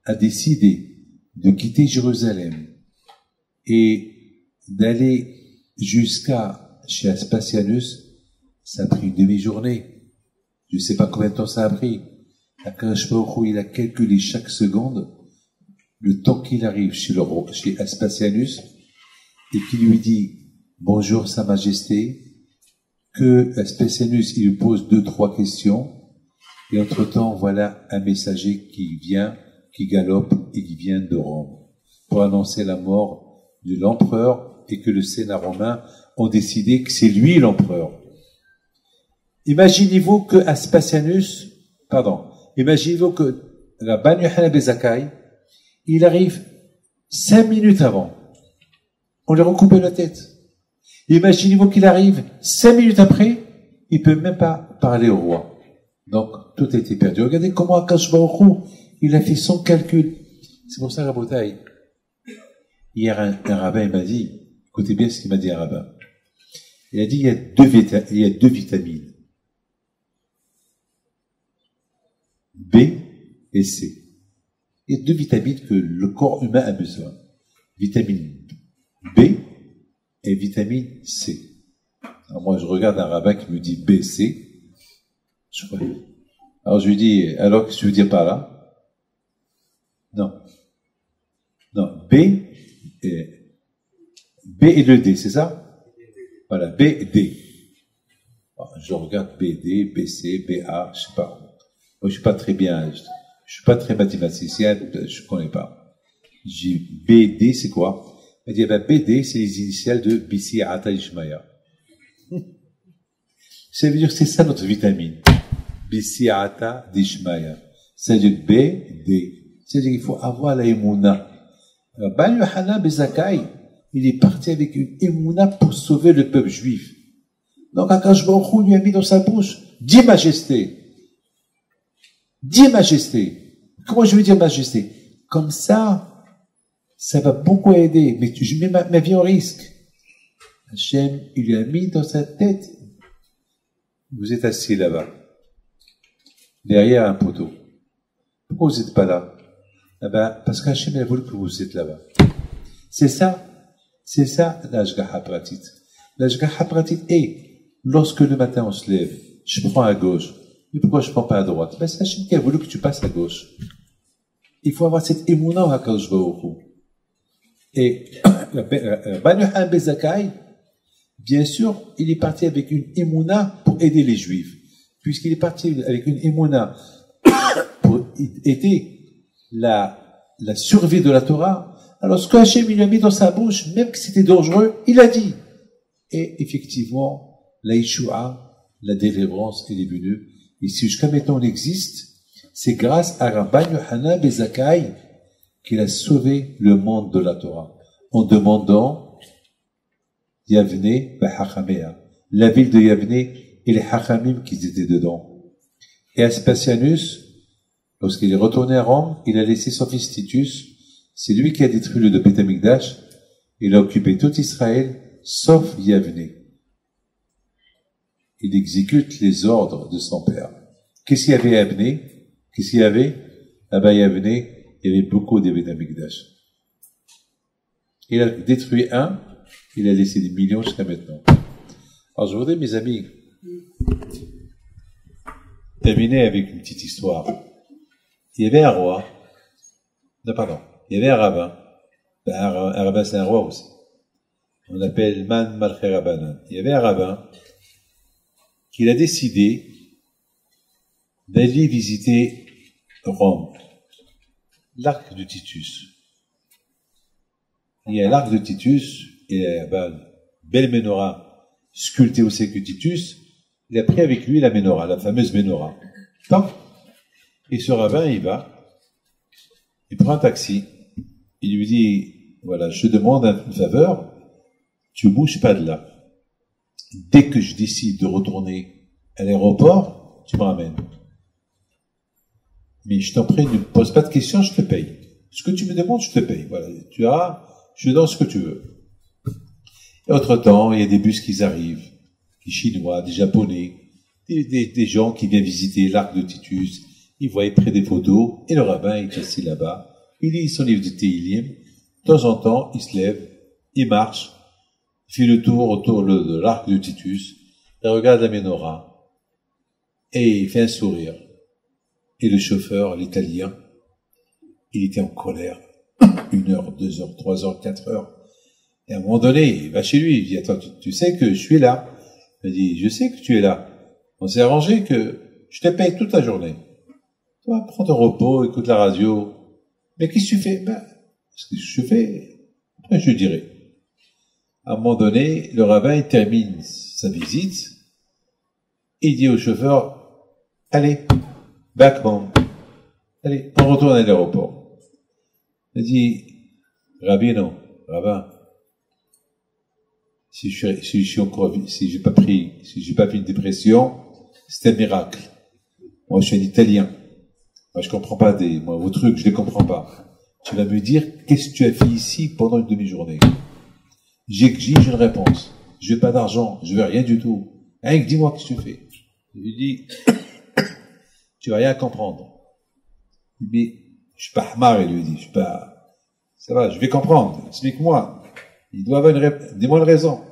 a décidé de quitter Jérusalem et d'aller jusqu'à chez Aspasianus, ça a pris une demi-journée. Je ne sais pas combien de temps ça a pris. Akash Baruch Hu, il a calculé chaque seconde le temps qu'il arrive chez Aspasianus et qui lui dit « Bonjour, Sa Majesté », que Aspasianus, il lui pose 2-3 questions, et entre-temps, voilà un messager qui vient, qui galope et qui vient de Rome, pour annoncer la mort de l'empereur et que le Sénat romain ont décidé que c'est lui l'empereur. Imaginez-vous que imaginez-vous que Rabban Yochanan ben Zakkai, il arrive 5 minutes avant. On lui a recoupé la tête. Imaginez-vous qu'il arrive 5 minutes après, il peut même pas parler au roi. Donc, tout a été perdu. Regardez comment Akash Baruch Hu, il a fait son calcul. C'est pour ça, Rabotai. Hier, un rabbin, il m'a dit, écoutez bien ce qu'il m'a dit, un rabbin. Il a dit, il y a deux vitamines. B et C. Il y a 2 vitamines que le corps humain a besoin. Vitamine B et vitamine C. Alors moi, je regarde un rabbin qui me dit B, C. Alors je lui dis, alors qu'est-ce que tu veux dire par là? Non. Non, B et le D, c'est ça? Voilà, B et D. Alors, je regarde B, D, B, C, B, A, je sais pas. Moi, je suis pas très bien, je suis pas très mathématicien, je connais pas. J'ai B, D, c'est quoi? Il dit, ben, B, D, c'est les initiales de Bissi Ata Ishmaya. Ça veut dire que c'est ça notre vitamine. Bissi Ata Ishmaya. Ça veut dire B, D. C'est-à-dire qu'il faut avoir la Emouna. Rabban Yochanan ben Zakkai, il est parti avec une Emouna pour sauver le peuple juif. Donc, Akash Baruch Hu lui a mis dans sa bouche, dis majesté. Dis majesté. Comment je veux dire majesté? Comme ça, ça va beaucoup aider. Mais je mets ma vie en risque. Hachem, il lui a mis dans sa tête. Vous êtes assis là-bas, derrière un poteau. Pourquoi vous n'êtes pas là? Eh ben, parce qu'Hachem a voulu que vous êtes là-bas. C'est ça l'Ashgaha Pratit. L'Ashgaha Pratit est, lorsque le matin on se lève, je prends à gauche. Mais pourquoi je ne prends pas à droite? Ben, c'est Hachem qui a voulu que tu passes à gauche. Il faut avoir cette émouna au HaKadosh Baruch Hu. Et Rabban Yochanan ben Zakkai, bien sûr, il est parti avec une émouna pour aider les Juifs. Puisqu'il est parti avec une émouna pour aider la survie de la Torah, alors ce que Hachem lui a mis dans sa bouche, même que c'était dangereux, il a dit. Et effectivement, la Yeshua, la délivrance, elle est venue. Et si jusqu'à maintenant on existe, c'est grâce à Rabban Yochanan ben Zakkai qu'il a sauvé le monde de la Torah en demandant Yavne B'Hachamea, la ville de Yavne et les Hachamim qui étaient dedans. Et Aspasianus, lorsqu'il est retourné à Rome, il a laissé son fils Titus, c'est lui qui a détruit le Beth Amikdash, il a occupé tout Israël, sauf Yavne. Il exécute les ordres de son père. Qu'est-ce qu'il y avait à Yavne? Qu'est-ce qu'il y avait? Là-bas, Yavne, il y avait beaucoup de Beth Amikdash. Il a détruit un, il a laissé des millions jusqu'à maintenant. Alors, je voudrais, mes amis, terminer avec une petite histoire. Il y avait un roi, il y avait un rabbin. Un rabbin, c'est un roi aussi. On l'appelle Man Malché Rabbanan. Il y avait un rabbin qui a décidé d'aller visiter Rome, l'arc de Titus. Il y a l'arc de Titus, et belle menorah sculptée au siècle de Titus. Il a pris avec lui la menorah, la fameuse menorah. Et ce rabbin, il prend un taxi, il lui dit, voilà, je te demande une faveur, tu bouges pas de là. Dès que je décide de retourner à l'aéroport, tu me ramènes. Mais je t'en prie, ne me pose pas de questions, je te paye. Ce que tu me demandes, je te paye. Voilà, tu as, je te donne ce que tu veux. Et entre-temps, il y a des bus qui arrivent, des Chinois, des Japonais, des gens qui viennent visiter l'arc de Titus. Ils voient près des photos, et le rabbin est assis là-bas. Il lit son livre de Tehillim. De temps en temps, il se lève, il marche, il fait le tour autour de l'arc de Titus, il regarde la menorah, et il fait un sourire. Et le chauffeur, l'italien, il était en colère. 1 heure, 2 heures, 3 heures, 4 heures. Et à un moment donné, il va chez lui, il dit, attends, tu sais que je suis là. Il dit, je sais que tu es là. On s'est arrangé que je te paye toute la journée. Toi, prends ton repos, écoute la radio. Mais qu'est-ce que tu fais? Ben, ce que je fais, après je dirai. À un moment donné, le rabbin, il termine sa visite. Il dit au chauffeur, allez, back home. Allez, on retourne à l'aéroport. Il dit, rabbin, si j'ai pas fait une dépression, c'est un miracle. Moi, je suis un Italien. Moi, je comprends pas vos trucs, je les comprends pas. Tu vas me dire, qu'est-ce que tu as fait ici pendant une demi-journée? J'exige une réponse. Je veux pas d'argent, je veux rien du tout. Hein, dis-moi ce que tu fais. Je lui dis, tu vas rien comprendre. Mais, je suis pas hamar, il lui dit, je suis pas, ça va, je vais comprendre, explique-moi. Il doit avoir dis-moi une raison.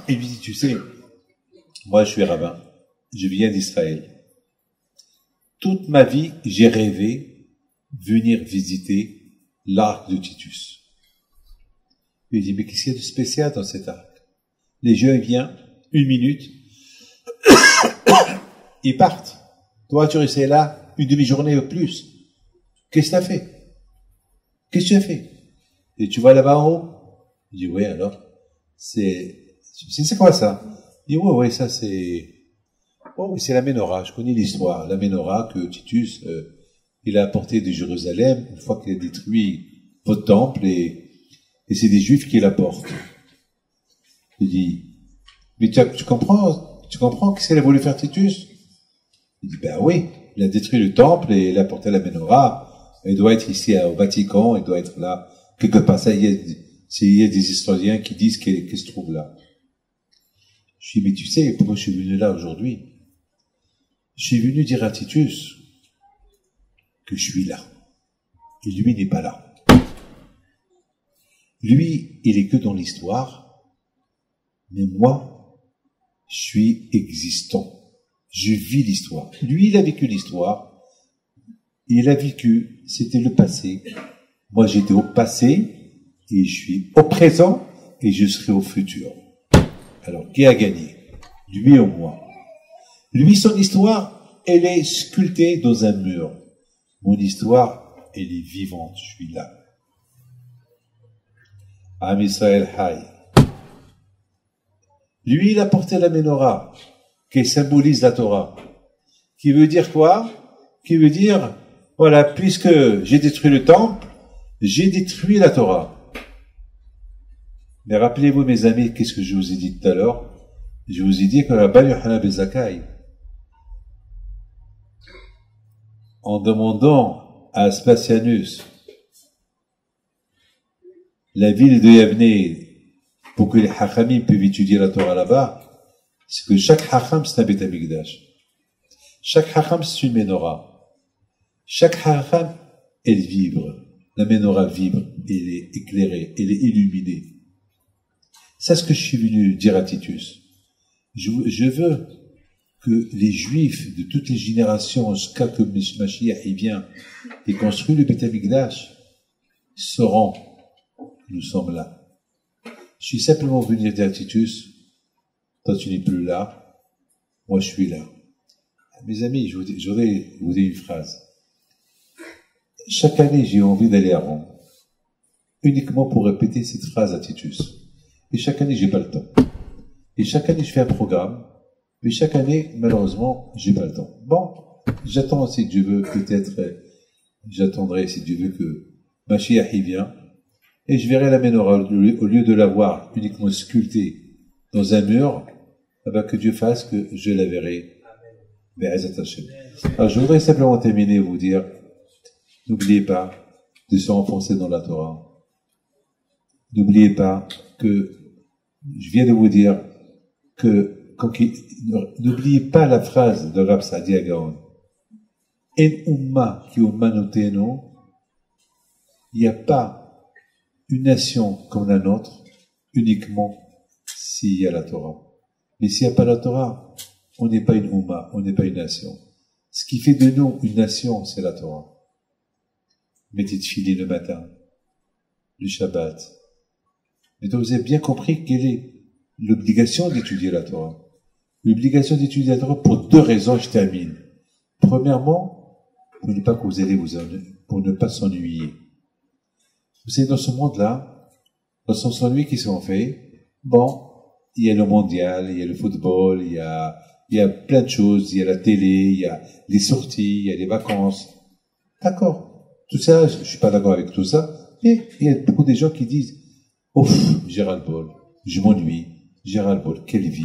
Il lui dit, tu sais, moi je suis rabbin, je viens d'Israël. Toute ma vie, j'ai rêvé venir visiter l'arc de Titus. Il dit, mais qu'est-ce qu'il y a de spécial dans cet arc? Les gens, ils viennent, 1 minute, ils partent. Toi, tu restes là, une demi-journée ou plus. Qu'est-ce que tu as fait? Qu'est-ce que tu as fait? Et tu vois là-bas en haut? Il dit, oui, alors, c'est quoi ça? Il dit, oui, ça c'est, oh, oui, c'est la Ménorah. Je connais l'histoire. La Ménorah que Titus, il a apporté de Jérusalem, une fois qu'il a détruit votre temple, et c'est des Juifs qui l'apportent. Il dit, mais tu comprends qu'est-ce qu'il a voulu faire Titus? Il dit, ben oui, il a détruit le temple et il a apporté la Ménorah. Il doit être ici au Vatican, il doit être là, quelque part. Ça, il y a des historiens qui disent qu'il se trouve là. Je dis, mais tu sais, pourquoi je suis venu là aujourd'hui? Je suis venu dire à Titus que je suis là. Et lui n'est pas là. Lui, il est que dans l'histoire, mais moi, je suis existant. Je vis l'histoire. Lui, il a vécu l'histoire. Il a vécu, c'était le passé. Moi, j'étais au passé, et je suis au présent, et je serai au futur. Alors, qui a gagné? Lui ou moi? Lui, son histoire, elle est sculptée dans un mur. Mon histoire, elle est vivante. Je suis là. Am Israël Hay. Lui, il a porté la Ménorah, qui symbolise la Torah. Qui veut dire quoi? Qui veut dire, voilà, puisque j'ai détruit le temple, j'ai détruit la Torah. Mais rappelez-vous, mes amis, qu'est-ce que je vous ai dit tout à l'heure? Je vous ai dit que Rabbi Yochanan ben Zakkai, en demandant à Aspasianus la ville de Yavne pour que les Hachamim puissent étudier la Torah là-bas, c'est que chaque Hacham c'est un Beth Amikdash. Chaque Hacham c'est une Ménorah. Chaque Hacham, elle vibre. La Ménorah vibre, elle est éclairée, elle est illuminée. C'est ce que je suis venu dire à Titus. Je veux que les Juifs de toutes les générations, jusqu'à que Mashiach vient et construit le Beth Amikdash, sauront nous sommes là. Je suis simplement venu dire à Titus, toi tu n'es plus là, moi je suis là. Mes amis, je voudrais vous dire une phrase. Chaque année, j'ai envie d'aller à Rome, uniquement pour répéter cette phrase à Titus. Et chaque année, j'ai pas le temps. Et chaque année, je fais un programme, mais chaque année, malheureusement, j'ai pas le temps. Bon, j'attends, si Dieu veut, peut-être, j'attendrai, si Dieu veut, que Mashiach y vient, et je verrai la Ménorah, au lieu de la voir uniquement sculptée dans un mur, que Dieu fasse que je la verrai. Alors, je voudrais simplement terminer et vous dire, n'oubliez pas de se renforcer dans la Torah. N'oubliez pas que, je viens de vous dire que, n'oubliez pas la phrase de Rav Saadia Gaon. En umma ki ummanotenu, il n'y a pas une nation comme la nôtre, uniquement s'il y a la Torah. Mais s'il n'y a pas la Torah, on n'est pas une umma, on n'est pas une nation. Ce qui fait de nous une nation, c'est la Torah. Mettez tefillin le matin. le Shabbat. Mais donc vous avez bien compris quelle est l'obligation d'étudier la Torah. L'obligation d'étudier la Torah pour deux raisons, je termine. Premièrement, pour ne pas que vous allez pour ne pas s'ennuyer. Vous savez, dans ce monde-là, dans son ennui qui sont faits, bon, il y a le mondial, il y a le football, il y a plein de choses, il y a la télé, il y a les sorties, il y a les vacances. D'accord. Tout ça, je suis pas d'accord avec tout ça, mais il y a beaucoup de gens qui disent, ouf, j'ai ras-le-bol, je m'ennuie, j'ai ras-le-bol, quelle vie.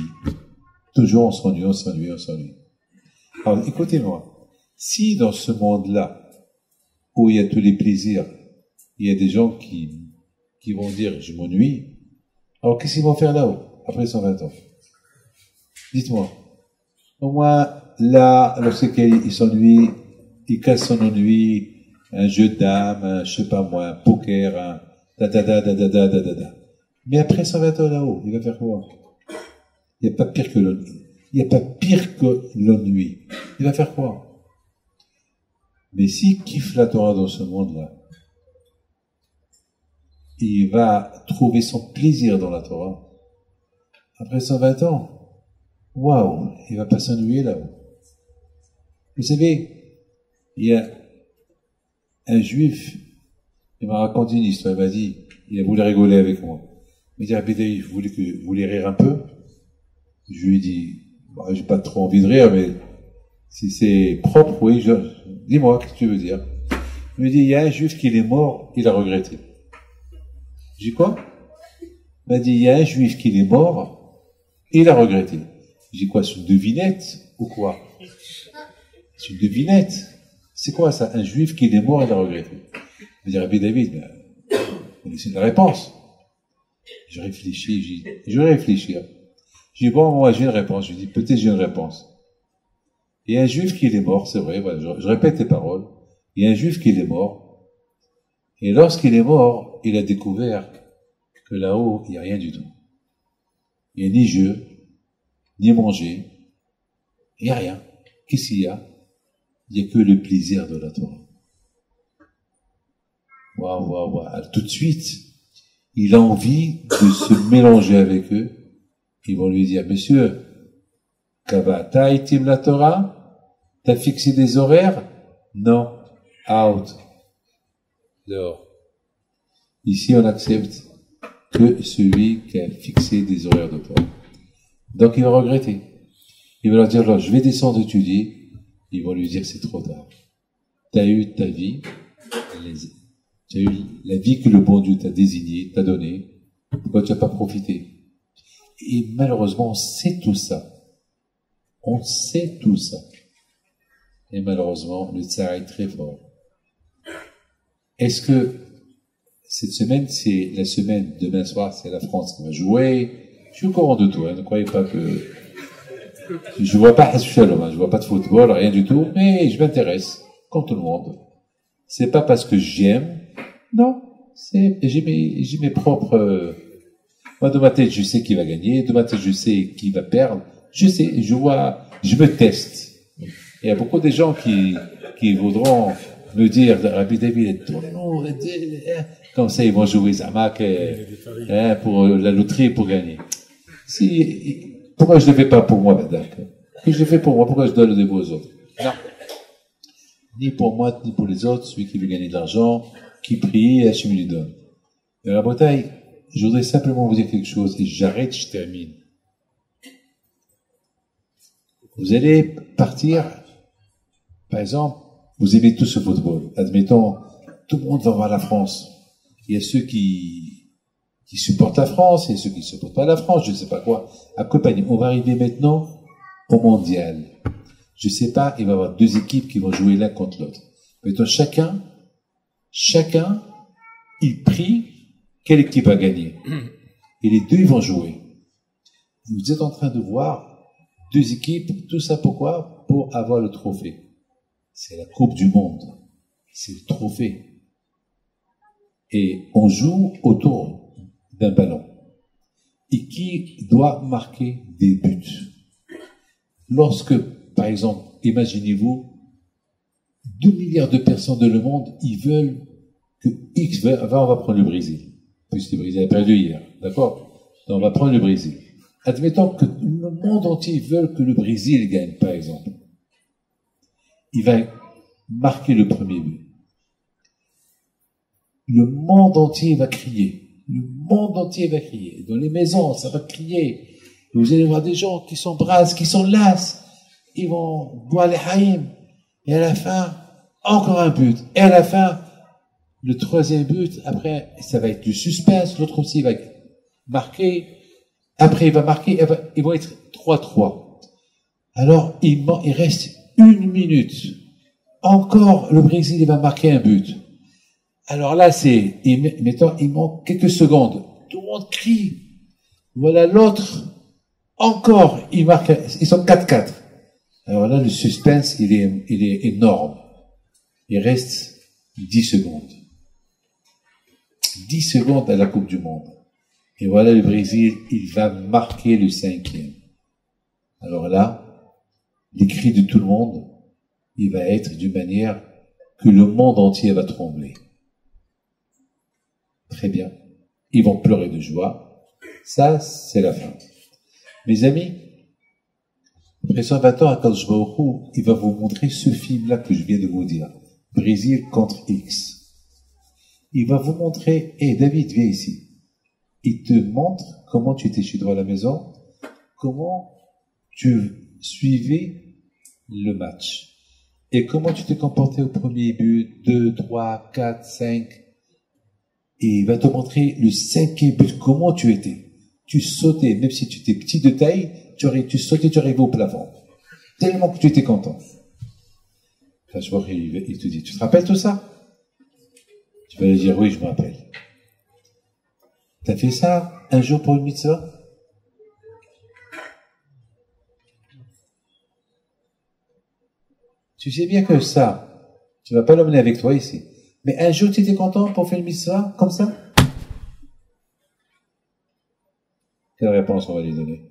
Toujours on s'ennuie, on s'ennuie, on s'ennuie. Alors, écoutez-moi. Si dans ce monde-là, où il y a tous les plaisirs, il y a des gens qui vont dire, je m'ennuie, alors qu'est-ce qu'ils vont faire là-haut, après 120 ans? Dites-moi. Au moins, là, lorsqu'il s'ennuie, il casse son ennui, un jeu de dames, je sais pas moi, un poker, un da. Mais après 120 ans là-haut, il va faire quoi? Il n'y a pas pire que l'ennui. Il n'y a pas pire que l'ennui. Il va faire quoi? Mais s'il kiffe la Torah dans ce monde-là, il va trouver son plaisir dans la Torah. Après 120 ans, waouh, il va pas s'ennuyer là-haut. Vous savez, il y a un juif, il m'a raconté une histoire, il m'a dit, il a voulu rigoler avec moi. Il m'a dit, Rabbi David, vous voulez rire un peu? Je lui ai dit, bah, j'ai pas trop envie de rire, mais si c'est propre, oui, dis-moi, qu'est-ce que tu veux dire? Il me dit, il y a un juif qui est mort, il a regretté. J'ai dit quoi? Il m'a dit, il y a un juif qui est mort, et il a regretté. J'ai dit quoi, c'est une devinette, ou quoi? C'est une devinette. C'est quoi ça? Un juif qui est mort, il a regretté. Je dis, Rabbi David, vous connaissez la réponse. Je réfléchis, je vais réfléchir. Je dis, bon, moi, j'ai une réponse. Je dis, peut-être j'ai une réponse. Il y a un juif qui est mort, c'est vrai, voilà, je répète les paroles. Il y a un juif qui est mort. Et lorsqu'il est mort, il a découvert que là-haut, il n'y a rien du tout. Il n'y a ni jeu, ni manger. Il n'y a rien. Qu'est-ce qu'il y a? Il n'y a que le plaisir de la Torah. Waouh. Tout de suite, il a envie de se mélanger avec eux. Ils vont lui dire, monsieur, Kava, t'as été la Torah? T'as fixé des horaires? Non. Out. Dehors. Ici, on accepte que celui qui a fixé des horaires de Torah. Donc, il va regretter. Il va leur dire, alors, je vais descendre étudier. Ils vont lui dire, c'est trop tard. T'as eu ta vie, tu as eu la vie que le bon Dieu t'a désignée, t'a donnée. Pourquoi tu n'as pas profité? Et malheureusement, on sait tout ça. On sait tout ça. Et malheureusement, le tsar est très fort. Est-ce que cette semaine, c'est la semaine, demain soir, c'est la France qui va jouer? Je suis au courant de tout, hein, ne croyez pas que... Je vois pas Shalom, hein, je vois pas de football, rien du tout, mais je m'intéresse, comme tout le monde. C'est pas parce que j'aime, non, j'ai mes propres... Moi, de ma tête, je sais qui va gagner, de ma tête, je sais qui va perdre, je sais, je me teste. Il y a beaucoup de gens qui voudront me dire, Rabbi David, tournez-nous, comme ça, ils vont jouer Zamak, pour la loterie, pour gagner. Pourquoi je ne le fais pas pour moi, madame? Si je le fais pour moi, pourquoi je dois le donner aux autres? Non. Ni pour moi, ni pour les autres, celui qui veut gagner de l'argent, qui prie, Hachem lui donne. Et la bataille, je voudrais simplement vous dire quelque chose, et j'arrête, je termine. Vous allez partir, par exemple, vous aimez tous ce football. Admettons, tout le monde va voir la France. Il y a ceux qui supportent la France, il y a ceux qui ne supportent pas la France, je ne sais pas quoi. Accompagné. On va arriver maintenant au mondial. Je ne sais pas, il va y avoir deux équipes qui vont jouer l'un contre l'autre. Maintenant, chacun, il prie quelle équipe va gagner. Et les deux, ils vont jouer. Vous êtes en train de voir deux équipes, tout ça pourquoi? Pour avoir le trophée. C'est la Coupe du Monde. C'est le trophée. Et on joue autour d'un ballon. Et qui doit marquer des buts. Lorsque, par exemple, imaginez-vous, 2 milliards de personnes dans le monde, ils veulent que X on va prendre le Brésil, puisque le Brésil a perdu hier, d'accord? Donc on va prendre le Brésil. Admettons que le monde entier veut que le Brésil gagne, par exemple. Il va marquer le premier but. Le monde entier va crier. Le monde entier va crier. Dans les maisons, ça va crier. Et vous allez voir des gens qui s'embrassent, qui s'enlacent. Ils vont boire les haïm. Et à la fin, encore un but. Et à la fin, le troisième but, après, ça va être du suspense. L'autre aussi va marquer. Après, il va marquer. Ils vont être 3-3. Alors, il reste 1 minute. Encore, le Brésil, il va marquer un but. Alors là, mettons, il manque quelques secondes. Tout le monde crie. Voilà l'autre. Encore, il marque, ils sont 4-4. Alors là, le suspense, il est énorme. Il reste 10 secondes. 10 secondes à la Coupe du Monde. Et voilà, le Brésil, il va marquer le 5e. Alors là, les cris de tout le monde, il va être d'une manière que le monde entier va trembler. Très bien. Ils vont pleurer de joie. Ça, c'est la fin. Mes amis, après 120 ans, Akadosh Baruch Hu, il va vous montrer ce film-là que je viens de vous dire. Brésil contre X. Il va vous montrer, David, viens ici. Il te montre comment tu étais chez toi à la maison, comment tu suivais le match, et comment tu t'es comporté au premier but, 2, 3, 4, 5, et il va te montrer le 5e but, comment tu étais. Tu sautais, même si tu étais petit de taille, tu sautais, tu arrivais au plafond. Tellement que tu étais content. Enfin, je vois qu'il te dit, tu te rappelles tout ça? Tu vas lui dire, oui, je me rappelle. T'as fait ça un jour pour une mitzvah? Tu sais bien que ça, tu vas pas l'emmener avec toi ici. Mais un jour, tu étais content pour faire une mitzvah, comme ça? Quelle réponse on va lui donner?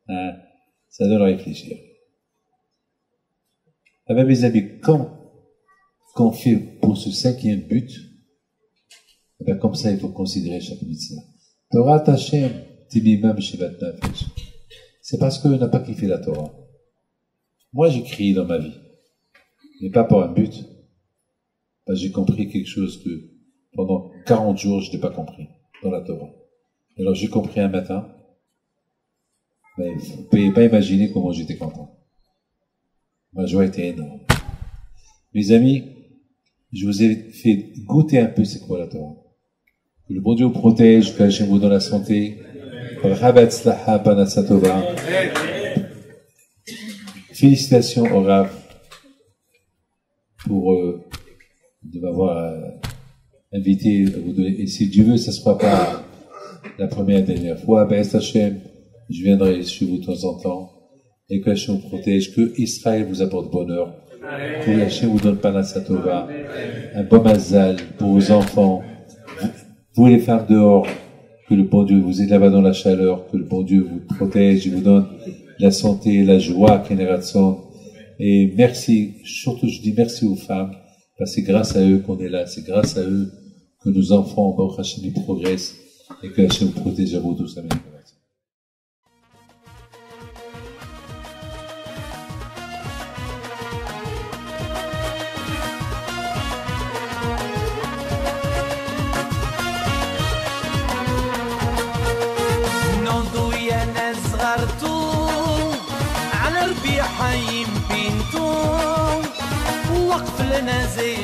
Hein? Ça doit le réfléchir. Ah ben, mes amis, quand on fait pour ce 5e but, eh ben, comme ça, il faut considérer chaque mitzvah. Torah Hashem, Timimam Shivat Nefesh. C'est parce qu'on n'a pas kiffé la Torah. Moi, j'ai crié dans ma vie. Mais pas pour un but. Parce que j'ai compris quelque chose que pendant 40 jours, je n'ai pas compris dans la Torah. Alors j'ai compris un matin, mais vous ne pouvez pas imaginer comment j'étais content. Ma joie était énorme. Mes amis, je vous ai fait goûter un peu c'est quoi la Torah. Que le bon Dieu vous protège, que Hachem vous donne la santé. Félicitations au Rav pour de m'avoir invité à vous donner. Et si Dieu veut, ça ne sera pas la première et dernière fois. Ben, Hachem, je viendrai chez vous de temps en temps. Et que Hachem vous protège, que Israël vous apporte bonheur. Que Hachem vous donne Panasatova, un bon mazal pour vos enfants. Vous les femmes dehors, que le bon Dieu vous aide là-bas dans la chaleur, que le bon Dieu vous protège et vous donne la santé, la joie, Keneratson. Et merci, surtout je dis merci aux femmes, parce que c'est grâce à eux qu'on est là, c'est grâce à eux que nos enfants, Baruch Hashem, ils progressent, et que Hashem vous protège à vous tous. Amen. حيم بنتو وقف لنا زي